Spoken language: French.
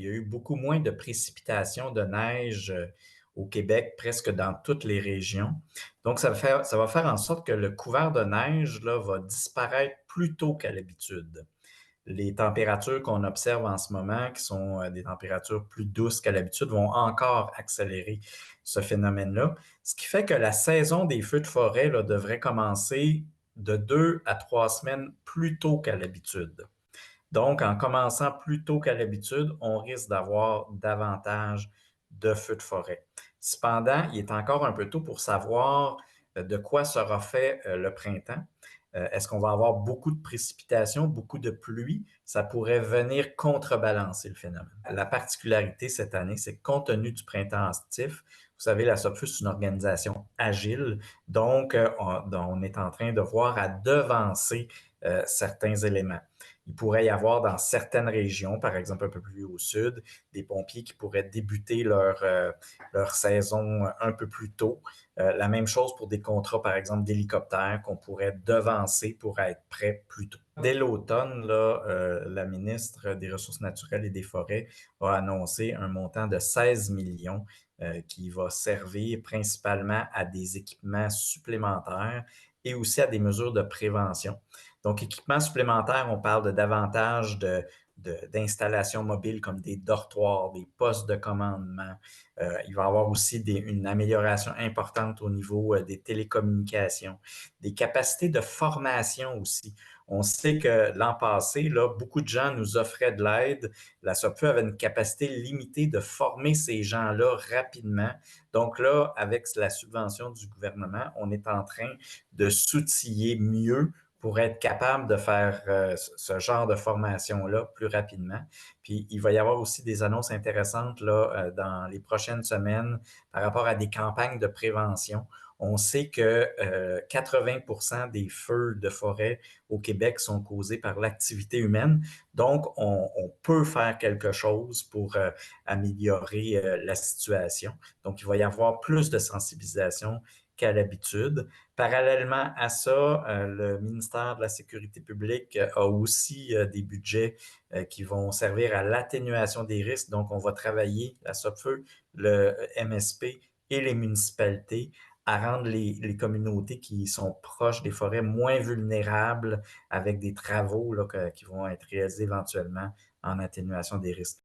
y a eu beaucoup moins de précipitations de neige au Québec, presque dans toutes les régions. Donc, ça va faire en sorte que le couvert de neige là, va disparaître plus tôt qu'à l'habitude. Les températures qu'on observe en ce moment, qui sont des températures plus douces qu'à l'habitude, vont encore accélérer ce phénomène-là. Ce qui fait que la saison des feux de forêt là, devrait commencer de 2 à 3 semaines plus tôt qu'à l'habitude. Donc, en commençant plus tôt qu'à l'habitude, on risque d'avoir davantage de feux de forêt. Cependant, il est encore un peu tôt pour savoir de quoi sera fait le printemps. Est-ce qu'on va avoir beaucoup de précipitations, beaucoup de pluie? Ça pourrait venir contrebalancer le phénomène. La particularité cette année, c'est que compte tenu du printemps estitif, vous savez, la SOPFUS, c'est une organisation agile, donc on est en train de voir à devancer certains éléments. Il pourrait y avoir dans certaines régions, par exemple un peu plus au sud, des pompiers qui pourraient débuter leur saison un peu plus tôt. La même chose pour des contrats, par exemple, d'hélicoptères qu'on pourrait devancer pour être prêts plus tôt. Dès l'automne, là, la ministre des Ressources naturelles et des Forêts a annoncé un montant de 16 millions qui va servir principalement à des équipements supplémentaires et aussi à des mesures de prévention. Donc, équipements supplémentaires, on parle de davantage d'installations mobiles comme des dortoirs, des postes de commandement. Il va y avoir aussi une amélioration importante au niveau des télécommunications, des capacités de formation aussi. On sait que l'an passé, là, beaucoup de gens nous offraient de l'aide. La SOPFU avait une capacité limitée de former ces gens-là rapidement. Donc là, avec la subvention du gouvernement, on est en train de s'outiller mieux pour être capable de faire ce genre de formation-là plus rapidement. Puis, il va y avoir aussi des annonces intéressantes là, dans les prochaines semaines par rapport à des campagnes de prévention. On sait que 80% des feux de forêt au Québec sont causés par l'activité humaine. Donc, on peut faire quelque chose pour améliorer la situation. Donc, il va y avoir plus de sensibilisation qu'à l'habitude. Parallèlement à ça, le ministère de la Sécurité publique a aussi des budgets qui vont servir à l'atténuation des risques. Donc, on va travailler, la SOPFEU, le MSP et les municipalités à rendre les communautés qui sont proches des forêts moins vulnérables avec des travaux là, qui vont être réalisés éventuellement en atténuation des risques.